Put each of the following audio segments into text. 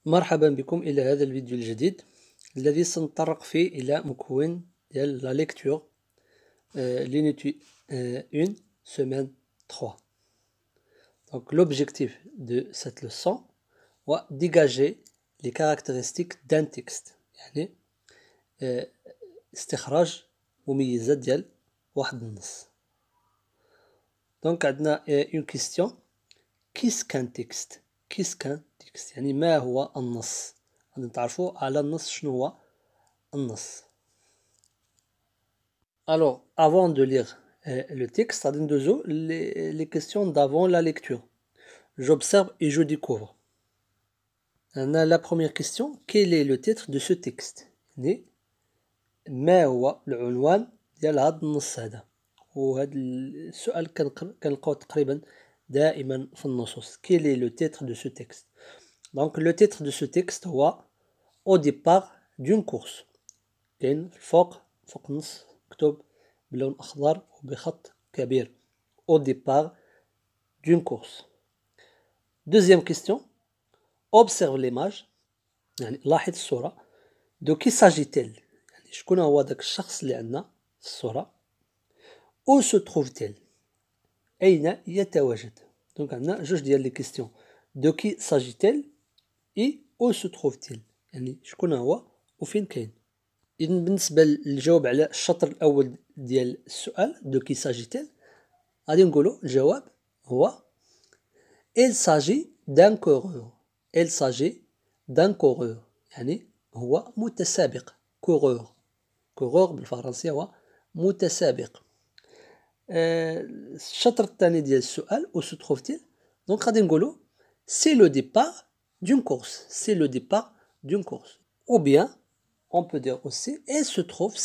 مرحبا بكم إلى هذا الفيديو الجديد الذي سنتطرق فيه إلى مكون ديال لا ليكتور l'unité 1 semaine 3. Donc l'objectif de cette leçon هو dégager les caractéristiques d'un texte يعني استخراج مميزات ديال واحد النص. Donc عندنا une question: qu'est-ce qu'un texte؟ qu'est-ce qu'un texte يعني ما هو النص؟ غادي نتعرفوا على النص شنو هو النص. Alors avant de lire le texte غادي ندوزو les questions d'avant la lecture. J'observe et je découvre. On a la première question: quel est le titre de ce texte؟ يعني ما هو العنوان ديال هذا النص هذا؟ وهذا السؤال كنلقاو تقريبا دائما في النصوص. Quel est le titre de ce texte? Donc le titre de ce texte هو au départ d'une course. كاين فوق النص مكتوب بلون أخضر وبخط كبير. Au départ d'une course. Deuxième question: observe l'image. يعني لاحظ الصورة. De qui s'agit-il؟ يعني شكون هو داك الشخص اللي عندنا في الصورة؟ Où se trouve-t-il؟ أين يتواجد؟ دونك عندنا جوج ديال لي كيستيون. De qui s'agit-il et où se trouve-t-il؟ يعني شكون هو وفين كاين؟ إذن بالنسبة للجواب على الشطر الأول ديال السؤال de qui s'agit-il غادي نقولوا الجواب هو il s'agit d'un coureur. il s'agit d'un coureur يعني هو متسابق. coureur بالفرنسية هو متسابق. الشطر الثاني ديال السؤال où se trouve-t-il دونك غادي نقولوا c'est le départ d'une course. c'est le départ d'une course. ou bien on peut dire aussi elle se trouve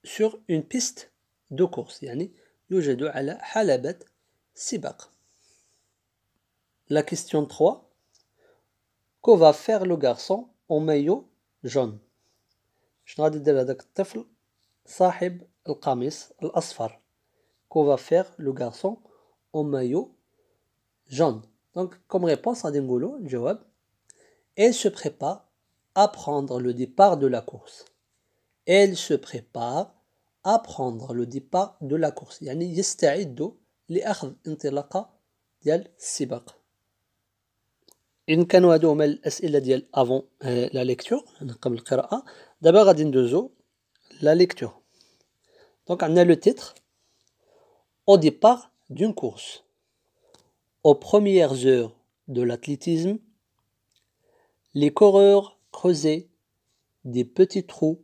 sur une piste de course يعني يوجد على حلبة سباق. La question 3: que va faire le garçon au maillot jaune؟ شنو غادي يدير هذاك الطفل صاحب القميص الأصفر؟ que va faire le garçon au maillot jaune؟ Donc comme réponse غادي نقولوا الجواب elle se prépare à prendre le départ de la course. elle se prépare à prendre le départ de la course يعني يستعد لأخذ انطلاقة ديال السباق. إن كانوا هادو هما الأسئلة ديال avant la lecture قبل القراءة. دابا غادي ندوزو la lecture. Donc عندنا le titre au départ d'une course. Aux premières heures de l'athlétisme, les coureurs creusaient des petits trous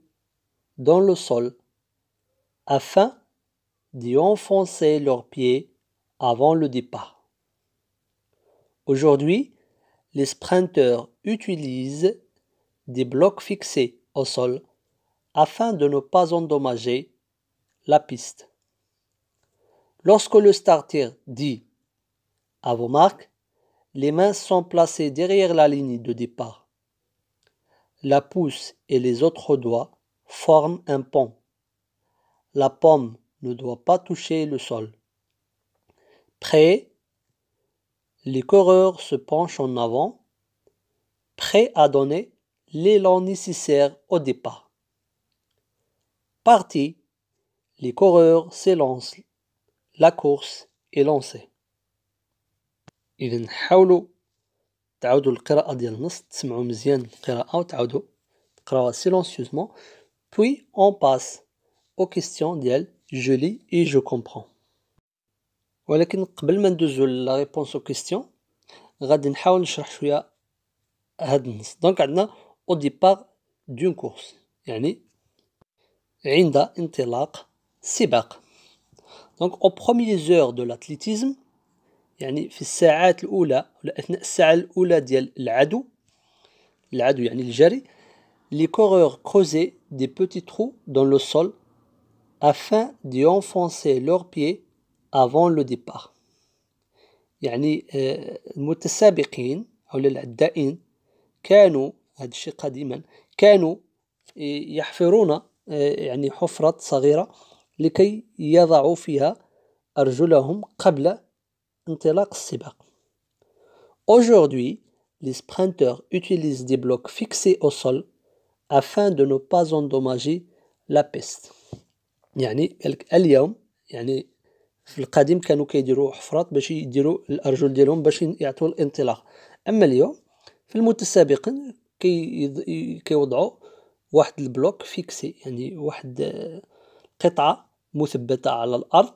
dans le sol afin d'y enfoncer leurs pieds avant le départ. Aujourd'hui, les sprinteurs utilisent des blocs fixés au sol afin de ne pas endommager la piste. Lorsque le starter dit à vos marques, les mains sont placées derrière la ligne de départ. La pouce et les autres doigts forment un pont. La paume ne doit pas toucher le sol. Prêts, les coureurs se penchent en avant, prêts à donner l'élan nécessaire au départ. Partis, les coureurs s'élancent. La course est lancée. إذن حاولوا تعاودوا القراءة ديال النص، تسمعوا مزيان القراءة وتعاودوا تقراوها silencieusement. Puis on passe aux questions ديال je lis et je comprends. ولكن قبل ما ندوزو لا ريبونس aux questions غادي نحاول نشرح شوية هاد النص. دونك عندنا au départ d'une course يعني عند انطلاق سباق. دونك aux premières heures de l'athlétisme يعني في الساعات الأولى ولا أثناء الساعة الأولى ديال العدو يعني الجري. les coureurs creusaient des petits trous dans le sol afin d'y enfoncer leurs pieds avant le départ. يعني المتسابقين أو العدائين كانوا هذا الشيء قديما كانوا يحفرون يعني حفرة صغيرة لكي يضعوا فيها أرجلهم قبل انطلاق السباق. Aujourd'hui, les sprinteurs utilisent des blocs fixés au sol afin de ne pas endommager la piste. يعني اليوم يعني في القديم كانوا كيديروا حفرات باش يديروا الارجل ديالهم باش يعطوا الانطلاق. اما اليوم في المتسابقين كيوضعوا واحد البلوك فيكسي، يعني واحد قطعه مثبته على الارض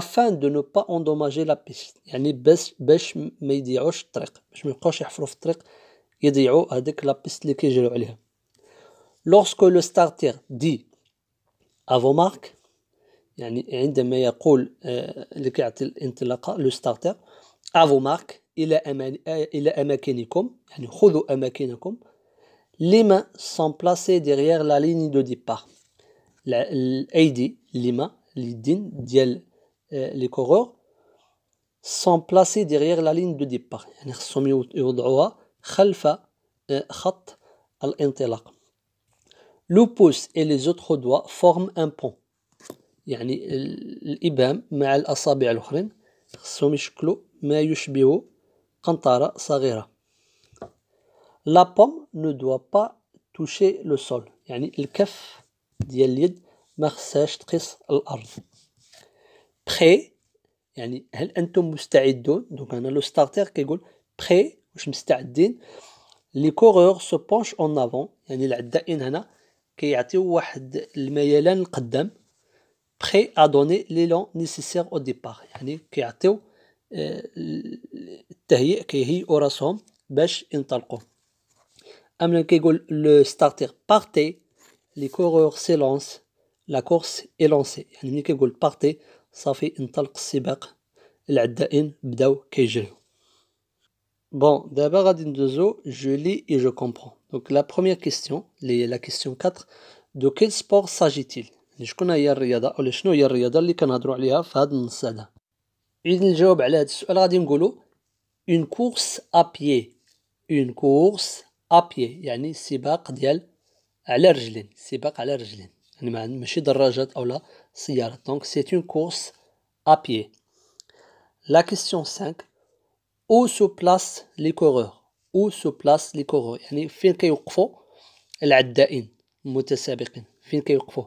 afin de ne pas endommager la piste، يعني باش ما يضيعوش الطريق، باش ما يبقاوش يحفروا في الطريق يضيعوا هذيك لا بيست اللي كيجريو عليها. lorsque le starter dit à vos marques، يعني عندما يقول اللي كيعطي الانطلاقه لو ستارتر à vos marques الى اماكنكم، يعني خذوا اماكنكم. les mains sont placées derrière la ligne de départ. الايدي اليدين ديال لي كورور sont placés derrière la ligne de départ، يعني خصهم يوضعوها خلف خط الانطلاق. le pouce et les autres doigts forment un pont، يعني الإبهام مع الأصابع الأخرين خصهم يشكلوا ما يشبه قنطرة صغيرة. la paume ne doit pas toucher le sol، يعني الكف ديال اليد ما خصهاش تقيس الأرض. prêt، يعني هل أنتم مستعدون؟ دونك هنا لو ستارتر كيقول prêt، واش مستعدين. les coureurs se penchent en avant، يعني العدائين هنا كيعطيو واحد الميلان القدام. prêt à donner l'élan nécessaire au départ، يعني كيعطيو التهيئ، كيهيئوا راسهم باش ينطلقوا. أما كيقول لو ستارتر partez، les coureurs s'élancent، la course est lancée، يعني ملي كيقول partez صافي انطلق السباق، العدائين بداو كيجريو. Bon, d'abord غادي ندوزو je lis et je comprends. Donc la première question، la question 4، de quel sport s'agit-il؟ شكون هي الرياضة ولا شنو هي الرياضة اللي كنهضروا عليها في هذا النص هذا؟ إذا نجاوب على هذا السؤال غادي نقولوا une course à pied، une course à pied، يعني سباق ديال على رجلين، سباق على رجلين، يعني ماشي دراجات أو لا سيارات. donc c'est une course à pied. La question 5، où se placent les coureurs؟ où se placent les coureurs، يعني فين كيوقفوا العدائين المتسابقين، فين كيوقفوا؟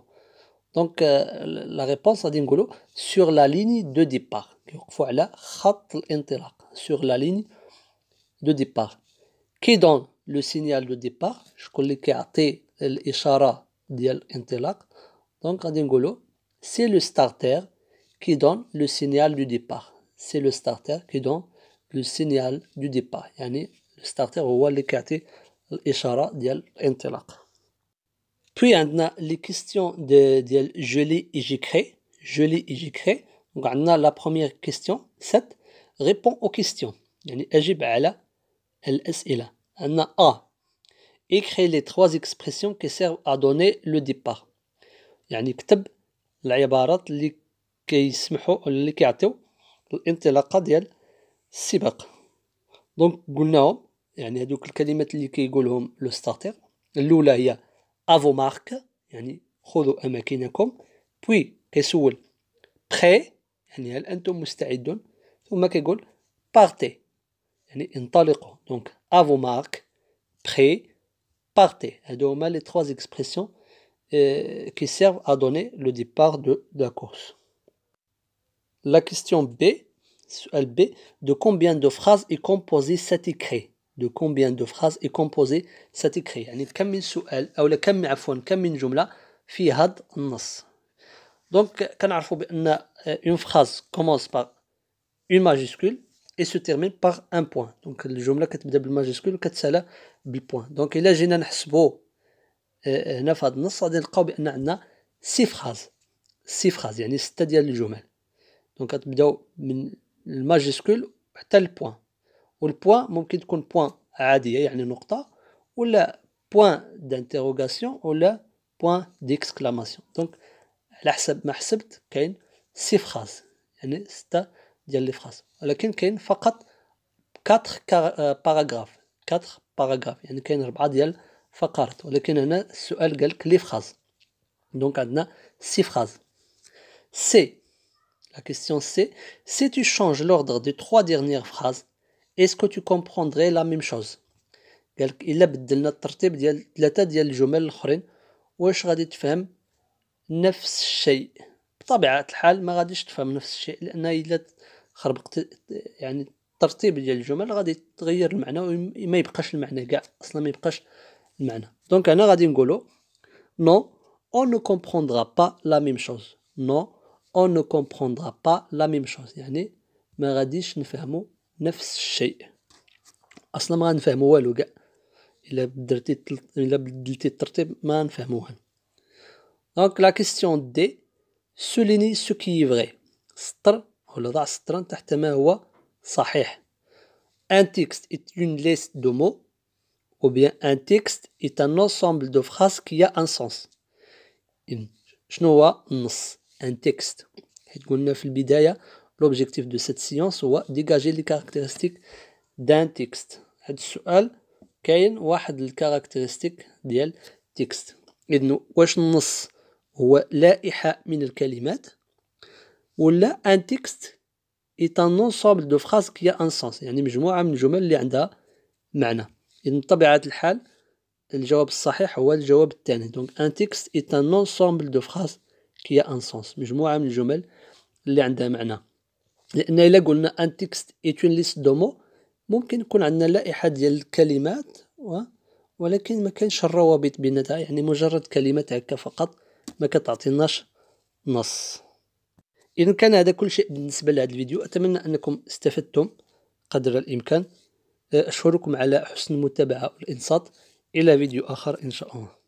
دونك لا ريبونس غادي نقولوا sur la ligne de départ، كيوقفوا على خط الانطلاق sur la ligne de départ. qui donne le signal de départ، شكون اللي كيعطي الإشارة ديال الانطلاق؟ دونك غادي نقولوا c'est le starter qui donne le signal du départ، c'est le starter qui donne le signal du départ، يعني الستارتر هو اللي كيعطي الإشارة ديال الانطلاق. Puis عندنا les questions ديال je lis et j'écris، je lis et j'écris. donc عندنا la première question 7، réponds aux questions، يعني أجب على الأسئلة. عندنا A، écris les 3 expressions qui servent à donner le départ، يعني كتب العبارات اللي كيسمحوا اللي كيعطيو الانطلاقة ديال السباق. دونك قلناهم، يعني هذوك الكلمات اللي كيقولهم لو ستارتر. الاولى هي افو مارك، يعني خذوا اماكنكم. بوي كيسول بخي، يعني هل انتم مستعدون. ثم كيقول بارتي، يعني انطلقوا. دونك افو مارك، بخي، بارتي، هادو هما لي 3 expressions qui servent à donner le départ de la course. La question B، سؤال B، de combien de phrases est composé cet écrit؟ de combien de phrases est composé cet écrit، يعني كم من سؤال أو كم من جملة في هذا النص. دونك كنعرفوا بأن une phrase commence par une majuscule et se termine par un point. دونك الجملة كتبدا بالماجيسكول وكتسالى بالبوان. دونك إلا جينا نحسبوا هنا في هذا النص غادي نلقاو بأن عندنا 6 phrases، يعني 6 ديال الجمل. دونك كتبداو من الماجيسكول حتى البوان، والبوان ممكن تكون بوان عادية يعني نقطة، ولا بوان دانتيروغاسيون، ولا بوان ديكسكلاماسيون. دونك على حسب ما حسبت كاين 6 فراز، يعني 6 ديال لي فراز، ولكن كاين فقط 4 باراغراف، يعني كاين 4 ديال فقرات، ولكن هنا السؤال قالك لي فراز. دونك عندنا 6 فراز. سي، la question C، si tu changes l'ordre des 3 dernières phrases est-ce que tu comprendrais la même chose قالك إلا بدلنا الترتيب ديال 3 ديال الجمل الآخرين واش غادي تفهم نفس الشيء؟ بطبيعة الحال ما غاديش تفهم نفس الشيء، لأن إلا خربقت يعني الترتيب ديال الجمل غادي تغير المعنى وما يبقاش المعنى كاع، أصلا ما يبقاش المعنى. دونك هنا غادي نقولو non on ne comprendra pas la même chose. non on ne comprendra pas la même chose، يعني ما غاديش نفهمو نفس الشيء، أصلا ما غنفهمو والو كاع. إلا بدلتي الترتيب ما نفهموها. دونك لا كيستيون دي souligne ce qui est vrai. سطر ولا ضع سطرا تحت ما هو صحيح. Un texte est une liste de mots ou bien un texte est un ensemble de phrases qui a un sens. شنو هو النص؟ un texte. حيت قلنا في البداية l'objectif de cette science هو dégager les caractéristiques d'un texte. هاد السؤال كاين واحد الكاركتيرستيك ديال تكست. إذن واش النص هو لائحة من الكلمات ولا ان تكست est un ensemble de phrases qui a un sens، يعني مجموعة من الجمل اللي عندها معنى. إذن بطبيعة الحال الجواب الصحيح هو الجواب الثاني. دونك ان تكست est un ensemble de phrases qui a un sens، مجموعة من الجمل اللي عندها معنى. لأن إلا قلنا ان تكست est une liste de mots ممكن يكون عندنا لائحة ديال الكلمات ولكن ما كاينش الروابط بيناتها، يعني مجرد كلمات هكا فقط ما كتعطيناش نص. إذا كان هذا كل شيء بالنسبة لهذا الفيديو، أتمنى أنكم استفدتم قدر الإمكان. أشكركم على حسن المتابعة والإنصات. إلى فيديو آخر إن شاء الله.